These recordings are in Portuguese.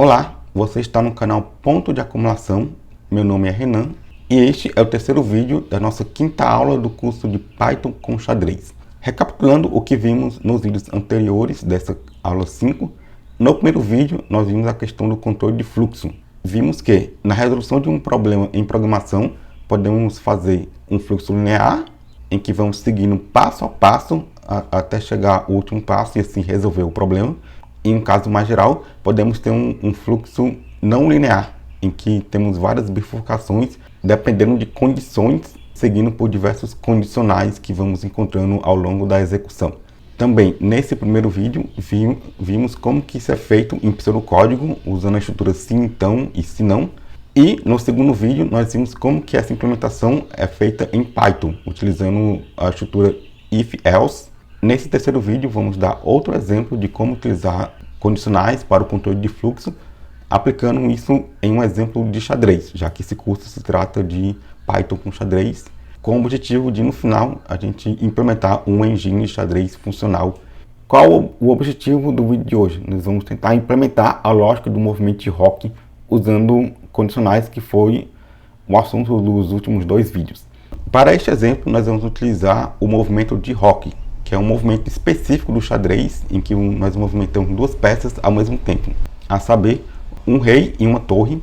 Olá, você está no canal Ponto de Acumulação, meu nome é Renan e este é o terceiro vídeo da nossa quinta aula do curso de Python com xadrez. Recapitulando o que vimos nos vídeos anteriores dessa aula 5, no primeiro vídeo nós vimos a questão do controle de fluxo. Vimos que na resolução de um problema em programação podemos fazer um fluxo linear, em que vamos seguindo passo a passo até chegar ao último passo e assim resolver o problema. Em um caso mais geral, podemos ter um fluxo não linear, em que temos várias bifurcações dependendo de condições, seguindo por diversos condicionais que vamos encontrando ao longo da execução. Também, nesse primeiro vídeo, vimos como que isso é feito em pseudocódigo, usando a estrutura se então e se não. E no segundo vídeo, nós vimos como que essa implementação é feita em Python, utilizando a estrutura if-else. Nesse terceiro vídeo, vamos dar outro exemplo de como utilizar condicionais para o controle de fluxo, aplicando isso em um exemplo de xadrez, já que esse curso se trata de Python com xadrez, com o objetivo de, no final, a gente implementar um engine de xadrez funcional. Qual o objetivo do vídeo de hoje? Nós vamos tentar implementar a lógica do movimento de Roque usando condicionais, que foi o assunto dos últimos dois vídeos. Para este exemplo, nós vamos utilizar o movimento de Roque, que é um movimento específico do xadrez, em que nós movimentamos duas peças ao mesmo tempo, a saber, um rei e uma torre.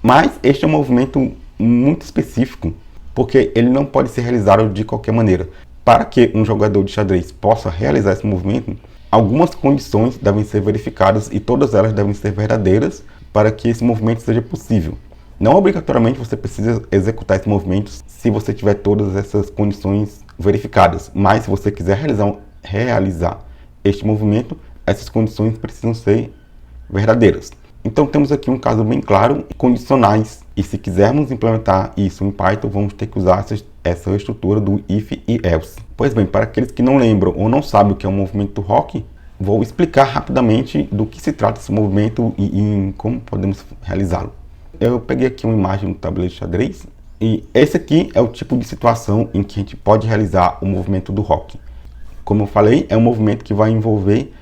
Mas este é um movimento muito específico, porque ele não pode ser realizado de qualquer maneira. Para que um jogador de xadrez possa realizar esse movimento, algumas condições devem ser verificadas e todas elas devem ser verdadeiras para que esse movimento seja possível. Não obrigatoriamente você precisa executar esse movimento se você tiver todas essas condições verificadas, mas se você quiser realizar este movimento, essas condições precisam ser verdadeiras. Então temos aqui um caso bem claro, condicionais, e se quisermos implementar isso em Python, vamos ter que usar essa estrutura do if e else. Pois bem, para aqueles que não lembram ou não sabem o que é o movimento Roque, vou explicar rapidamente do que se trata esse movimento e como podemos realizá-lo. Eu peguei aqui uma imagem do tabuleiro de xadrez, e esse aqui é o tipo de situação em que a gente pode realizar o movimento do Roque. Como eu falei, é um movimento que vai envolver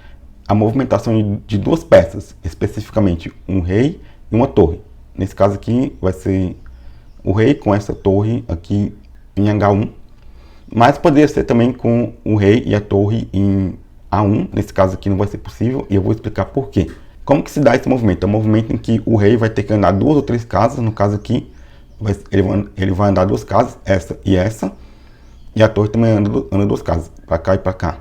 a movimentação de duas peças, especificamente um rei e uma torre. Nesse caso aqui vai ser o rei com essa torre aqui em H1, mas poderia ser também com o rei e a torre em A1. Nesse caso aqui não vai ser possível e eu vou explicar por quê. Como que se dá esse movimento? É um movimento em que o rei vai ter que andar duas ou três casas, no caso aqui, ele vai andar duas casas, essa, e a torre também anda duas casas, para cá e para cá.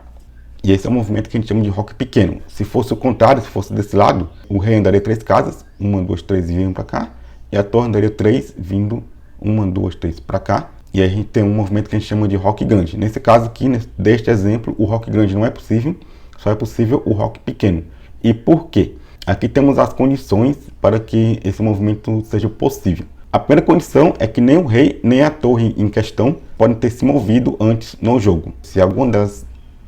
E esse é o movimento que a gente chama de Roque pequeno. Se fosse o contrário, se fosse desse lado, o rei andaria três casas, uma, duas, três, vindo para cá, e a torre andaria três, vindo uma, duas, três para cá. E aí a gente tem um movimento que a gente chama de Roque grande. Nesse caso aqui, deste exemplo, o Roque grande não é possível, só é possível o Roque pequeno. E por quê? Aqui temos as condições para que esse movimento seja possível. A primeira condição é que nem o rei nem a torre em questão podem ter se movido antes no jogo. Se alguma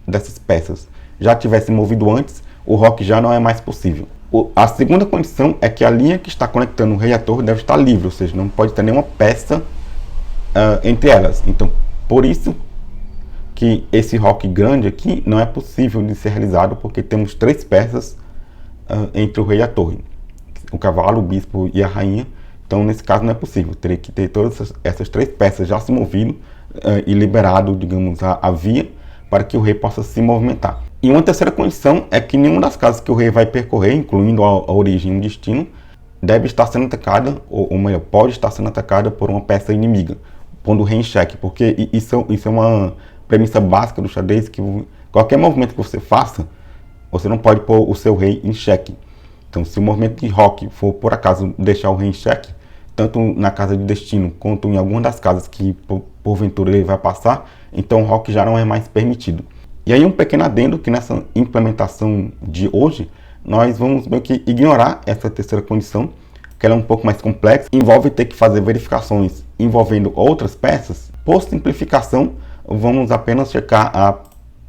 dessas peças já tivesse movido antes, o Roque já não é mais possível. A segunda condição é que a linha que está conectando o rei e a torre deve estar livre, ou seja, não pode ter nenhuma peça entre elas. Então, por isso que esse Roque grande aqui não é possível de ser realizado, porque temos três peças entre o rei e a torre, o cavalo, o bispo e a rainha. Então nesse caso não é possível, teria que ter todas essas três peças já se movido e liberado, digamos, a via para que o rei possa se movimentar. E uma terceira condição é que nenhuma das casas que o rei vai percorrer, incluindo a origem e o destino, deve estar sendo atacada, ou melhor, pode estar sendo atacada por uma peça inimiga, pondo o rei em xeque, porque isso é uma premissa básica do xadrez, que qualquer movimento que você faça, você não pode pôr o seu rei em xeque. Então, se o movimento de Roque for, por acaso, deixar o rei em xeque, tanto na casa de destino quanto em alguma das casas que, porventura, ele vai passar, então o Roque já não é mais permitido. E aí um pequeno adendo que nessa implementação de hoje, nós vamos meio que ignorar essa terceira condição, que ela é um pouco mais complexa, envolve ter que fazer verificações envolvendo outras peças. Por simplificação, vamos apenas checar a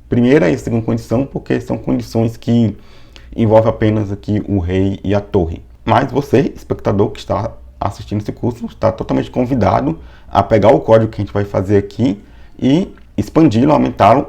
primeira e a segunda condição, porque são condições que envolvem apenas aqui o rei e a torre. Mas você, espectador que está assistindo esse curso, está totalmente convidado a pegar o código que a gente vai fazer aqui e expandi-lo, aumentá-lo,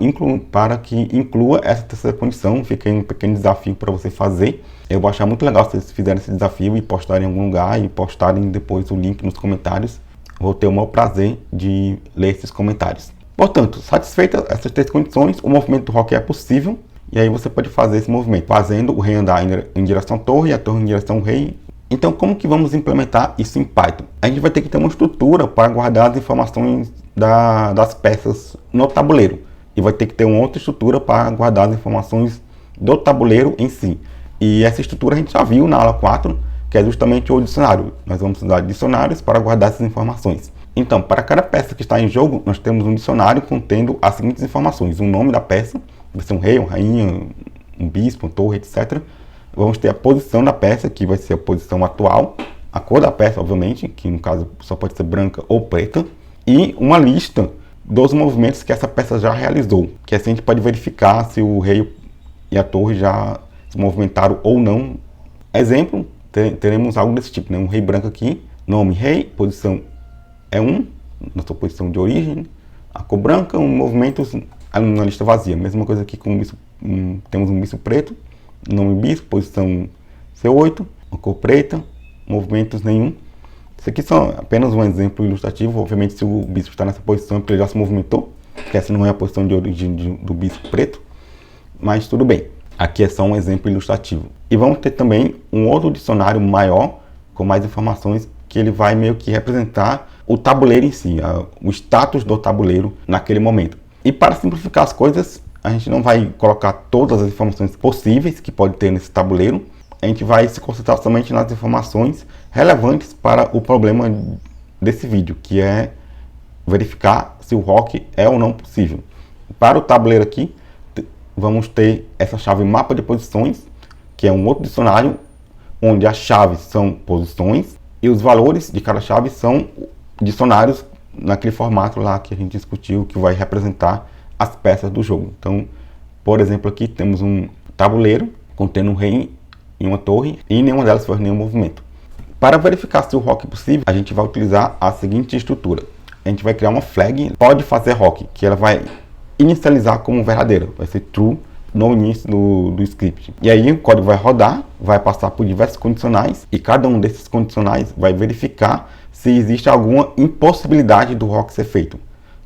para que inclua essa terceira condição. Fica aí um pequeno desafio para você fazer. Eu vou achar muito legal se vocês fizerem esse desafio e postarem em algum lugar e postarem depois o link nos comentários. Vou ter o maior prazer de ler esses comentários. Portanto, satisfeitas essas três condições, o movimento do rock é possível. E aí você pode fazer esse movimento, fazendo o rei andar em direção à torre e a torre em direção ao rei. Então, como que vamos implementar isso em Python? A gente vai ter que ter uma estrutura para guardar as informações das peças no tabuleiro. E vai ter que ter uma outra estrutura para guardar as informações do tabuleiro em si. E essa estrutura a gente já viu na aula 4, que é justamente o dicionário. Nós vamos usar dicionários para guardar essas informações. Então, para cada peça que está em jogo, nós temos um dicionário contendo as seguintes informações. O nome da peça, vai ser um rei, uma rainha, um bispo, uma torre, etc. Vamos ter a posição da peça, que vai ser a posição atual. A cor da peça, obviamente, que no caso só pode ser branca ou preta. E uma lista dos movimentos que essa peça já realizou. Que assim a gente pode verificar se o rei e a torre já se movimentaram ou não. Exemplo, teremos algo desse tipo, né? Um rei branco aqui, nome rei, posição é 1, nossa posição de origem. A cor branca, movimentos na lista vazia. Mesma coisa aqui com temos um bispo preto, nome bispo, posição C8, a cor preta, movimentos nenhum. Isso aqui são apenas um exemplo ilustrativo. Obviamente, se o bispo está nessa posição é porque ele já se movimentou, que essa não é a posição de origem do bispo preto, mas tudo bem. Aqui é só um exemplo ilustrativo. E vamos ter também um outro dicionário maior, com mais informações, que ele vai meio que representar o tabuleiro em si, o status do tabuleiro naquele momento. E para simplificar as coisas, a gente não vai colocar todas as informações possíveis que pode ter nesse tabuleiro. A gente vai se concentrar somente nas informações relevantes para o problema desse vídeo, que é verificar se o rock é ou não possível. Para o tabuleiro aqui, vamos ter essa chave mapa de posições, que é um outro dicionário, onde as chaves são posições e os valores de cada chave são dicionários naquele formato lá que a gente discutiu, que vai representar as peças do jogo. Então, por exemplo, aqui temos um tabuleiro contendo um rei e uma torre, e nenhuma delas faz nenhum movimento. Para verificar se o rock é possível, a gente vai utilizar a seguinte estrutura. A gente vai criar uma flag, pode fazer rock, que ela vai inicializar como verdadeira, vai ser true no início do script. E aí o código vai rodar, vai passar por diversos condicionais, e cada um desses condicionais vai verificar se existe alguma impossibilidade do rock ser feito.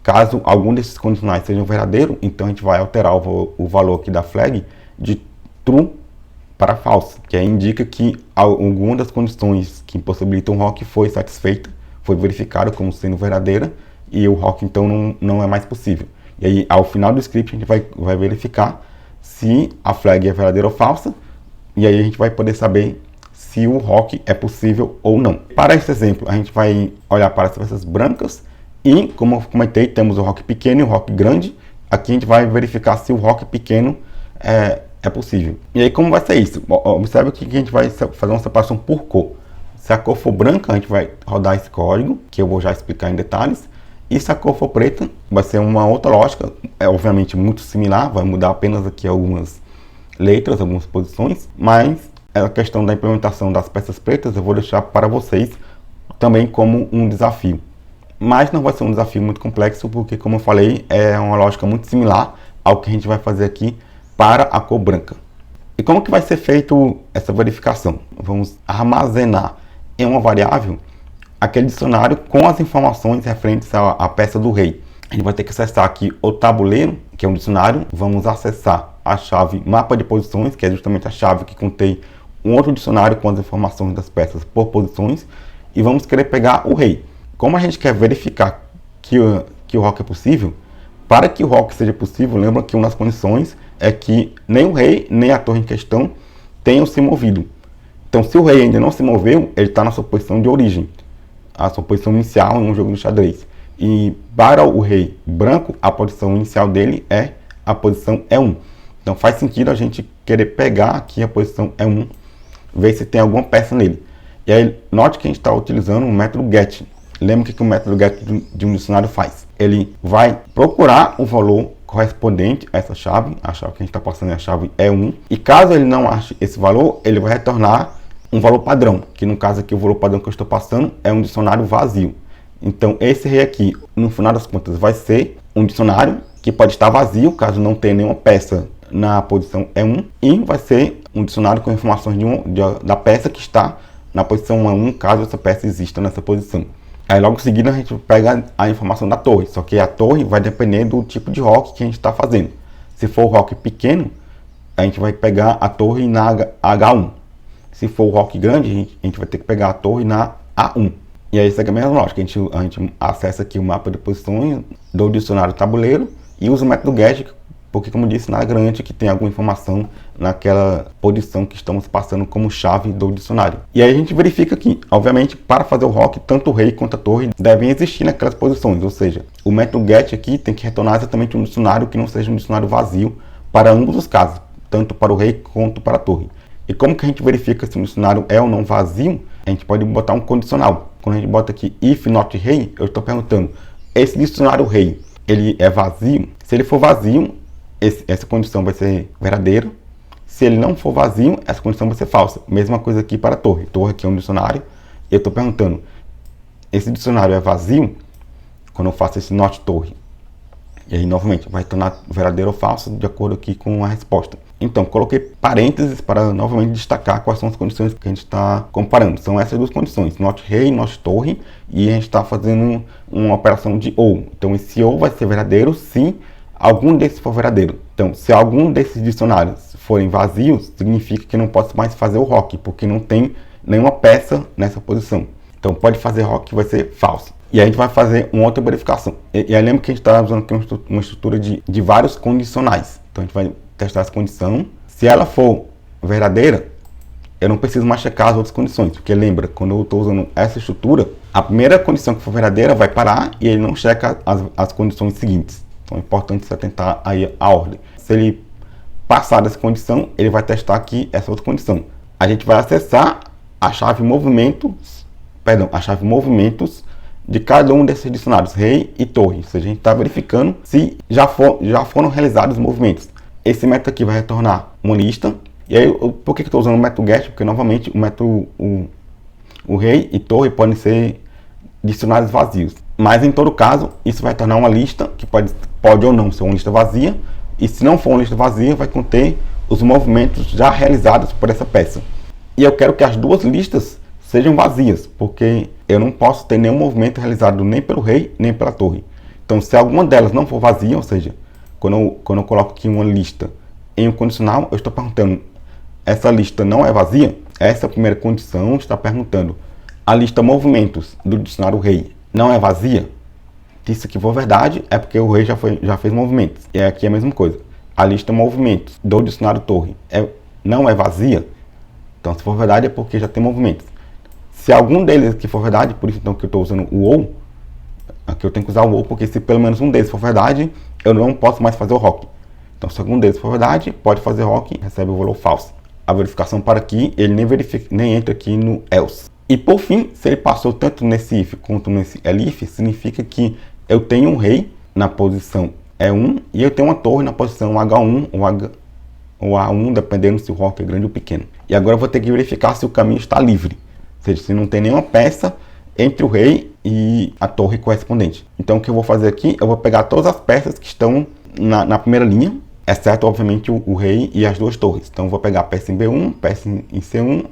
Caso algum desses condicionais seja verdadeiro, então a gente vai alterar o valor aqui da flag de true para false, que aí indica que alguma das condições que impossibilitam o rock foi satisfeita, foi verificada como sendo verdadeira, e o rock então não é mais possível. E aí ao final do script a gente vai verificar se a flag é verdadeira ou falsa, e aí a gente vai poder saber se o rock é possível ou não. Para esse exemplo, a gente vai olhar para as peças brancas e, como eu comentei, temos o rock pequeno e o rock grande. Aqui a gente vai verificar se o rock pequeno é possível. E aí como vai ser isso? Observe que a gente vai fazer uma separação por cor. Se a cor for branca, a gente vai rodar esse código, que eu vou já explicar em detalhes. E se a cor for preta, vai ser uma outra lógica, obviamente muito similar, vai mudar apenas aqui algumas letras, algumas posições, mas a questão da implementação das peças pretas eu vou deixar para vocês também como um desafio. Mas não vai ser um desafio muito complexo, porque como eu falei, é uma lógica muito similar ao que a gente vai fazer aqui para a cor branca. E como que vai ser feito essa verificação? Vamos armazenar em uma variável aquele dicionário com as informações referentes à peça do rei. A gente vai ter que acessar aqui o tabuleiro, que é um dicionário. Vamos acessar a chave mapa de posições, que é justamente a chave que contém um outro dicionário com as informações das peças por posições. E vamos querer pegar o rei. Como a gente quer verificar que o rock é possível, para que o rock seja possível, lembra que uma das condições é que nem o rei, nem a torre em questão tenham se movido. Então, se o rei ainda não se moveu, ele está na sua posição de origem, a sua posição inicial em um jogo de xadrez. E para o rei branco, a posição inicial dele é a posição E1. Então faz sentido a gente querer pegar aqui a posição E1, ver se tem alguma peça nele. E aí note que a gente está utilizando o método get. Lembra que o método get de um dicionário faz? Ele vai procurar o valor correspondente a essa chave, a chave que a gente está passando é a chave E1. E caso ele não ache esse valor, ele vai retornar um valor padrão, que no caso aqui o valor padrão que eu estou passando é um dicionário vazio. Então esse rei aqui, no final das contas, vai ser um dicionário que pode estar vazio, caso não tenha nenhuma peça na posição E1, e vai ser um dicionário com informações da peça que está na posição E1, caso essa peça exista nessa posição. Aí logo em seguida a gente pega a informação da torre, só que a torre vai depender do tipo de rock que a gente está fazendo. Se for rock pequeno, a gente vai pegar a torre na H1. Se for rock grande, a gente vai ter que pegar a torre na A1. E aí segue a mesma lógica, a gente acessa aqui o mapa de posições do dicionário tabuleiro e usa o método GET, porque como eu disse, nada garante que tenha alguma informação naquela posição que estamos passando como chave do dicionário. E aí a gente verifica que, obviamente, para fazer o rock, tanto o rei quanto a torre devem existir naquelas posições, ou seja, o método GET aqui tem que retornar exatamente um dicionário que não seja um dicionário vazio para ambos os casos, tanto para o rei quanto para a torre. E como que a gente verifica se um dicionário é ou não vazio? A gente pode botar um condicional. Quando a gente bota aqui if not rei, eu estou perguntando, esse dicionário rei, ele é vazio? Se ele for vazio, essa condição vai ser verdadeira. Se ele não for vazio, essa condição vai ser falsa. Mesma coisa aqui para a torre. Torre aqui é um dicionário. E eu estou perguntando, esse dicionário é vazio? Quando eu faço esse not torre. E aí, novamente, vai tornar verdadeiro ou falso de acordo aqui com a resposta. Então, coloquei parênteses para novamente destacar quais são as condições que a gente está comparando. São essas duas condições, not rei, not torre, e a gente está fazendo uma operação de ou. Então, esse ou vai ser verdadeiro se algum desses for verdadeiro. Então, se algum desses dicionários forem vazios, significa que não posso mais fazer o rock, porque não tem nenhuma peça nessa posição. Então, pode fazer rock que vai ser falso. E aí a gente vai fazer uma outra verificação. E aí lembra que a gente está usando aqui uma estrutura de vários condicionais. Então, a gente vai testar essa condição. Se ela for verdadeira, eu não preciso mais checar as outras condições, porque lembra, quando eu estou usando essa estrutura, a primeira condição que for verdadeira vai parar e ele não checa as condições seguintes. Então é importante você atentar aí a ordem. Se ele passar dessa condição, ele vai testar aqui essa outra condição. A gente vai acessar a chave movimentos de cada um desses dicionários, rei e torre. Ou seja, a gente está verificando se já foram realizados os movimentos. Esse método aqui vai retornar uma lista. E aí, por que eu estou usando o método GET? Porque, novamente, o rei e torre podem ser dicionários vazios. Mas, em todo caso, isso vai tornar uma lista, que pode ou não ser uma lista vazia. E se não for uma lista vazia, vai conter os movimentos já realizados por essa peça. E eu quero que as duas listas sejam vazias, porque eu não posso ter nenhum movimento realizado nem pelo rei, nem pela torre. Então, se alguma delas não for vazia, ou seja, quando eu coloco aqui uma lista em um condicional, eu estou perguntando, essa lista não é vazia? Essa é a primeira condição, está perguntando, a lista movimentos do dicionário rei não é vazia? Se isso aqui for verdade, é porque o rei já fez movimentos. E aqui é a mesma coisa. A lista movimentos do dicionário torre não é vazia? Então, se for verdade, é porque já tem movimentos. Se algum deles aqui for verdade, por isso então que eu estou usando o ou, aqui eu tenho que usar o ou, porque se pelo menos um deles for verdade, eu não posso mais fazer o rock. Então, se algum deles for verdade, pode fazer rock, recebe o valor falso. A verificação para aqui, ele nem entra aqui no else. E por fim, se ele passou tanto nesse if quanto nesse elif, significa que eu tenho um rei na posição E1 e eu tenho uma torre na posição H1 ou A1, dependendo se o rock é grande ou pequeno. E agora eu vou ter que verificar se o caminho está livre. Ou seja, se não tem nenhuma peça entre o rei e a torre correspondente. Então o que eu vou fazer aqui, eu vou pegar todas as peças que estão na primeira linha, exceto obviamente o rei e as duas torres. Então eu vou pegar a peça em B1, peça em C1,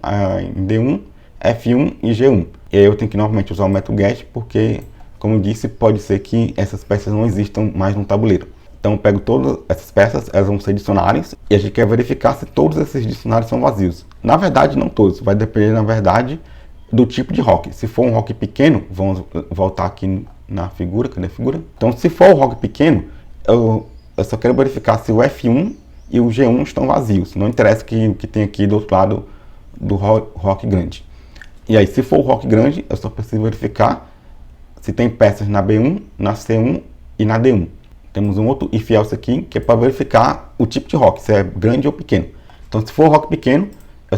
em D1, F1 e G1. E aí eu tenho que novamente usar o método GET, porque, como eu disse, pode ser que essas peças não existam mais no tabuleiro. Então eu pego todas essas peças, elas vão ser dicionários, e a gente quer verificar se todos esses dicionários são vazios. Na verdade, não todos, vai depender, na verdade, do tipo de rock. Se for um rock pequeno, vamos voltar aqui na figura, cadê a figura? Então, se for um rock pequeno, eu só quero verificar se o F1 e o G1 estão vazios. Não interessa o que tem aqui do outro lado do rock grande. E aí, se for o rock grande, eu só preciso verificar se tem peças na B1, na C1 e na D1. Temos um outro if else aqui, que é para verificar o tipo de rock, se é grande ou pequeno. Então, se for rock pequeno, eu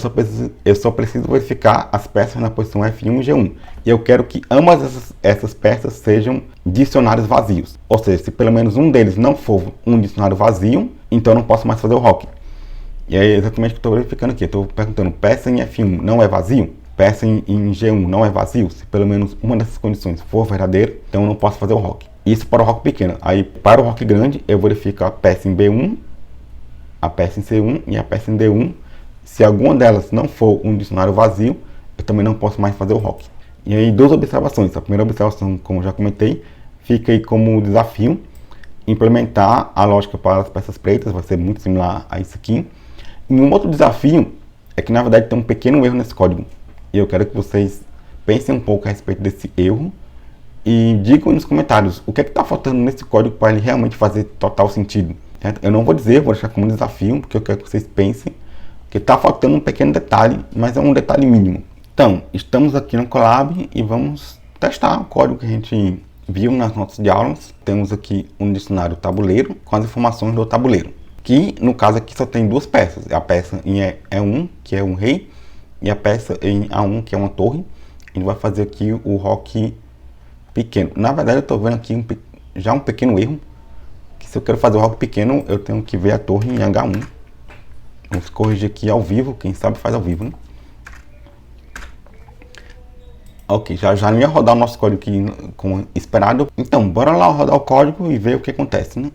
só preciso verificar as peças na posição F1 e G1. E eu quero que ambas essas peças sejam dicionários vazios. Ou seja, se pelo menos um deles não for um dicionário vazio, então eu não posso mais fazer o rock. E é exatamente o que eu estou verificando aqui. Estou perguntando, peça em F1 não é vazio? Peça em G1 não é vazio? Se pelo menos uma dessas condições for verdadeira, então eu não posso fazer o rock. Isso para o rock pequeno. Aí para o rock grande eu verifico a peça em B1, a peça em C1 e a peça em D1. Se alguma delas não for um dicionário vazio, eu também não posso mais fazer o rock. E aí 2 observações. A primeira observação, como eu já comentei, fica aí como desafio implementar a lógica para as peças pretas, vai ser muito similar a isso aqui. E um outro desafio é que na verdade tem um pequeno erro nesse código. E eu quero que vocês pensem um pouco a respeito desse erro e digam nos comentários o que é que está faltando nesse código para ele realmente fazer total sentido. Eu não vou dizer, vou deixar como desafio, porque eu quero que vocês pensem que está faltando um pequeno detalhe, mas é um detalhe mínimo. Então, estamos aqui no Colab e vamos testar o código que a gente viu nas notas de aulas. Temos aqui um dicionário tabuleiro com as informações do tabuleiro, que no caso aqui só tem 2 peças, a peça em E1, que é um rei, e a peça em A1, que é uma torre. A gente vai fazer aqui o rock pequeno. Na verdade eu estou vendo aqui já um pequeno erro, que se eu quero fazer o rock pequeno eu tenho que ver a torre em H1. Vamos corrigir aqui ao vivo, quem sabe faz ao vivo, né? Ok, já não ia rodar o nosso código aqui como esperado. Então, bora lá rodar o código e ver o que acontece, né?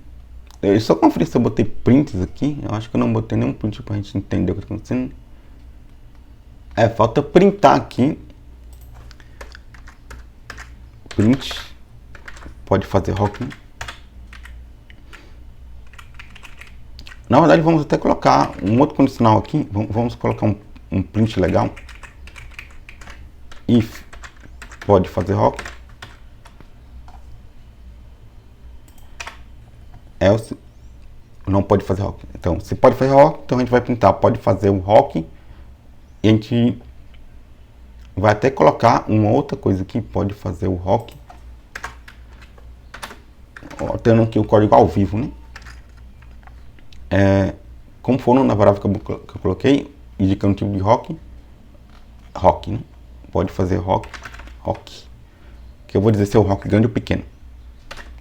Eu só conferir se eu botei prints aqui. Eu acho que eu não botei nenhum print pra gente entender o que está acontecendo. Falta printar aqui. Print. Pode fazer rock. Na verdade, vamos até colocar um outro condicional aqui. Vamos colocar um print legal. If pode fazer rock. Else não pode fazer rock. Então, se pode fazer rock, então a gente vai printar pode fazer o rock. E a gente vai até colocar uma outra coisa aqui, pode fazer o rock. Tendo aqui o código ao vivo, né? Como for na variável que eu coloquei, indicando o tipo de rock, né? Pode fazer rock, que eu vou dizer se é o rock grande ou pequeno.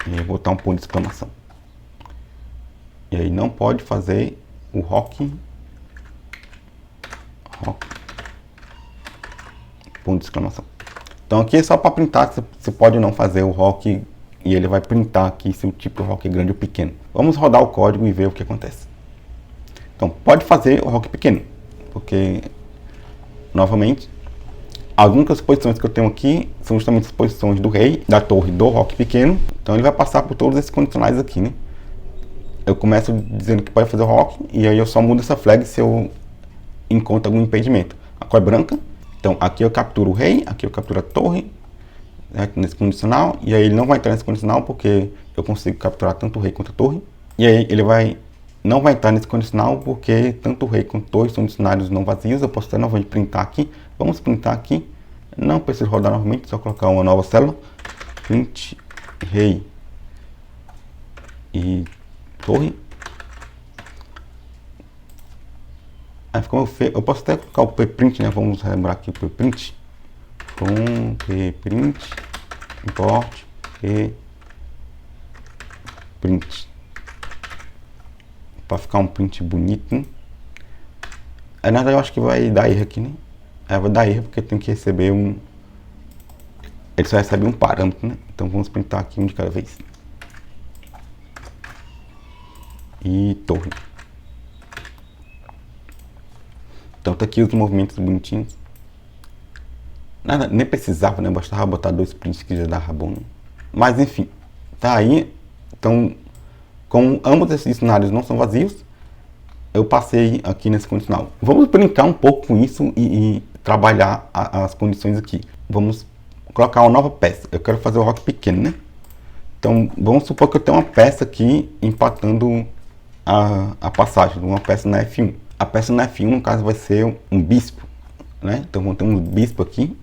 E eu vou botar um ponto de exclamação. E aí não pode fazer o rock, ponto de exclamação. Então aqui é só para printar, você pode ou não fazer o rock, e ele vai printar aqui se o tipo de rock é grande ou pequeno. Vamos rodar o código e ver o que acontece. Então pode fazer o rock pequeno, porque novamente as únicas posições que eu tenho aqui são justamente as posições do rei, da torre, do rock pequeno. Então ele vai passar por todos esses condicionais aqui, né? Eu começo dizendo que pode fazer o rock, e aí eu só mudo essa flag se eu encontro algum impedimento. A cor é branca, então aqui eu capturo o rei, aqui eu capturo a torre, né, nesse condicional, e aí ele não vai entrar nesse condicional porque eu consigo capturar tanto o rei quanto a torre. E aí ele não vai entrar nesse condicional porque tanto o rei quanto a torre são dicionários não vazios. Eu posso até novamente printar aqui. Vamos printar aqui. Não preciso rodar novamente, só colocar uma nova célula. Print rei e torre. Aí ficou feio. Eu posso até colocar o pprint, né? Vamos lembrar aqui o pprint. Com pprint import pprint. Para ficar um print bonito, né? Aí na verdade eu acho que vai dar erro aqui, né? Vai dar erro porque tem que receber ele só recebe um parâmetro, né? Então vamos printar aqui um de cada vez. E torre. Então tá aqui os movimentos bonitinhos. Nada, nem precisava, né? Bastava botar 2 prints que já dava bom, né? Mas enfim, tá aí. Então, como ambos esses dicionários não são vazios, eu passei aqui nesse condicional. Vamos brincar um pouco com isso e trabalhar as condições aqui. Vamos colocar uma nova peça. Eu quero fazer o rock pequeno, né? Então, vamos supor que eu tenho uma peça aqui empatando a passagem de uma peça na F1. A peça na F1, no caso, vai ser um bispo, né? Então, vamos ter um bispo aqui.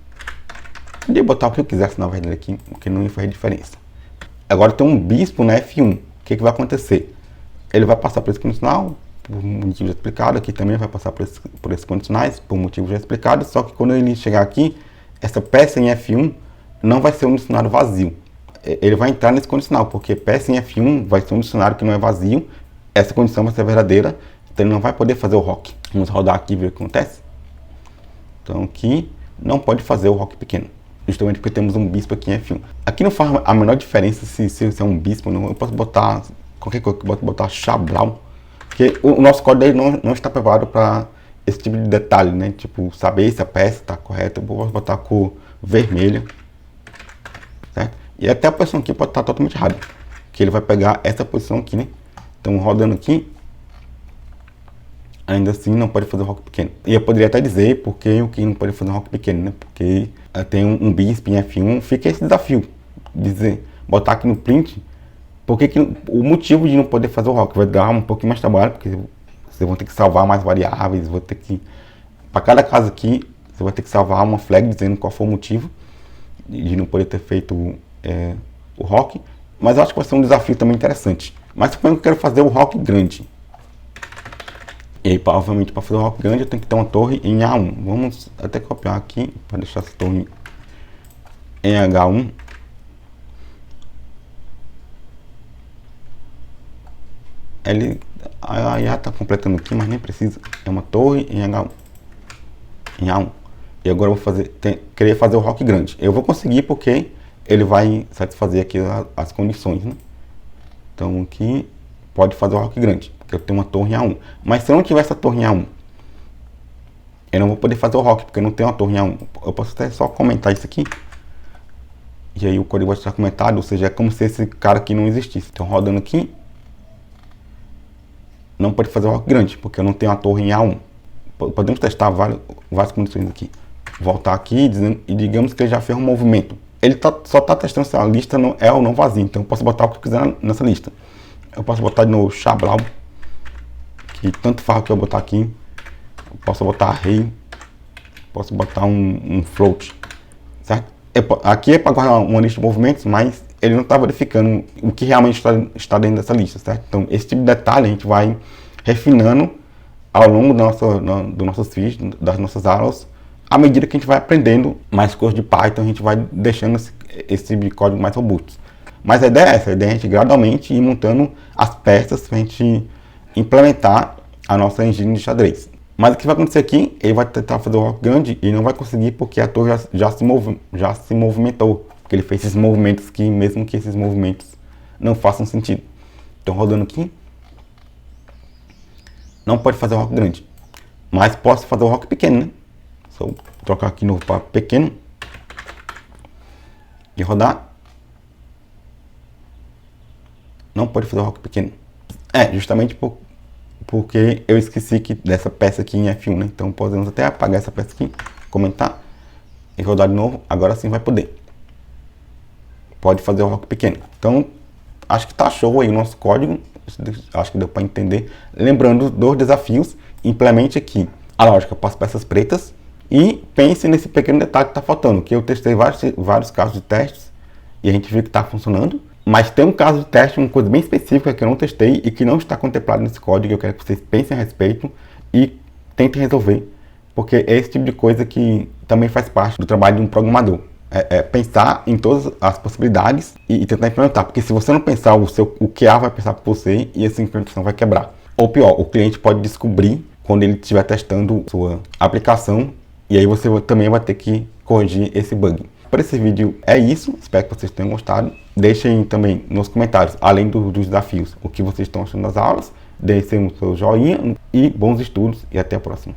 Podia botar o que eu quisesse na verdade aqui, porque não ia fazer diferença. Agora tem um bispo na F1. O que vai acontecer? Ele vai passar por esse condicional, por motivo já explicado. Aqui também vai passar por esses condicionais, por motivo já explicado. Só que quando ele chegar aqui, essa peça em F1 não vai ser um dicionário vazio. Ele vai entrar nesse condicional, porque peça em F1 vai ser um dicionário que não é vazio. Essa condição vai ser verdadeira, então ele não vai poder fazer o rock. Vamos rodar aqui e ver o que acontece. Então aqui não pode fazer o rock pequeno. justamente porque temos um bispo aqui em F1. Aqui não faz a menor diferença se é um bispo ou não. Eu posso botar qualquer coisa, eu posso botar Chablau, porque o nosso código não está preparado para esse tipo de detalhe, né? Tipo, saber se a peça está correta. Eu posso botar a cor vermelha, certo? E até a posição aqui pode estar totalmente errada, que ele vai pegar essa posição aqui, né? Então, rodando aqui, ainda assim não pode fazer um rock pequeno. E eu poderia até dizer porque o que não pode fazer um rock pequeno, né? Porque tem um bispo em F1, fica esse desafio, dizer, botar aqui no print, porque o motivo de não poder fazer o rock vai dar um pouquinho mais de trabalho, porque vocês vão ter que salvar mais variáveis, vou ter que, para cada caso aqui, você vai ter que salvar uma flag dizendo qual foi o motivo de não poder ter feito o rock, mas eu acho que vai ser um desafio também interessante. Mas suponho que eu quero fazer o rock grande. E aí, obviamente, para fazer o rock grande, eu tenho que ter uma torre em A1. Vamos até copiar aqui, para deixar essa torre em H1. Ele já está completando aqui, mas nem precisa. É uma torre em H1. Em A1. E agora eu vou querer fazer o rock grande. Eu vou conseguir porque ele vai satisfazer aqui as condições, né? Então aqui pode fazer o rock grande, porque eu tenho uma torre em A1. Mas se eu não tiver essa torre em A1, eu não vou poder fazer o rock, porque eu não tenho uma torre em A1. Eu posso até só comentar isso aqui. E aí o código vai estar comentado, ou seja, é como se esse cara aqui não existisse. Então rodando aqui, não pode fazer o rock grande, porque eu não tenho a torre em A1. Podemos testar várias condições aqui. Voltar aqui e digamos que ele já fez um movimento. Ele só está testando se a lista não é ou não vazia. Então eu posso botar o que eu quiser nessa lista. Eu posso botar de novo Chablau, que tanto faz o que eu botar aqui. Eu posso botar array, posso botar um float, certo? Aqui é para guardar uma lista de movimentos, mas ele não está verificando o que realmente está dentro dessa lista, certo? Então esse tipo de detalhe a gente vai refinando ao longo do nossos vídeos, das nossas aulas. À medida que a gente vai aprendendo mais coisas de Python, a gente vai deixando esse tipo de código mais robusto. Mas a ideia é essa, a ideia é a gente gradualmente ir montando as peças para a gente implementar a nossa engine de xadrez. Mas o que vai acontecer aqui, ele vai tentar fazer o rock grande e não vai conseguir porque a torre já se movimentou. Porque ele fez esses movimentos que, mesmo que esses movimentos não façam sentido. Então rodando aqui, não pode fazer o rock grande. Mas posso fazer o rock pequeno, né? Só trocar aqui no para pequeno e rodar. Não pode fazer o rock pequeno. Justamente porque eu esqueci dessa peça aqui em F1, né? Então podemos até apagar essa peça aqui, comentar e rodar de novo. Agora sim vai poder. Pode fazer o rock pequeno. Então acho que tá show aí o nosso código. Acho que deu para entender. Lembrando dos desafios, implemente aqui a lógica para as peças pretas. E pense nesse pequeno detalhe que está faltando, que eu testei vários casos de testes e a gente viu que está funcionando. Mas tem um caso de teste, uma coisa bem específica que eu não testei e que não está contemplado nesse código. Eu quero que vocês pensem a respeito e tentem resolver, porque é esse tipo de coisa que também faz parte do trabalho de um programador. Pensar em todas as possibilidades e tentar implementar, porque se você não pensar, o QA vai pensar por você e essa implementação vai quebrar. Ou pior, o cliente pode descobrir quando ele estiver testando sua aplicação. E aí você também vai ter que corrigir esse bug. Para esse vídeo é isso, espero que vocês tenham gostado. Deixem também nos comentários, além dos desafios, o que vocês estão achando das aulas. Deixem o seu joinha e bons estudos e até a próxima.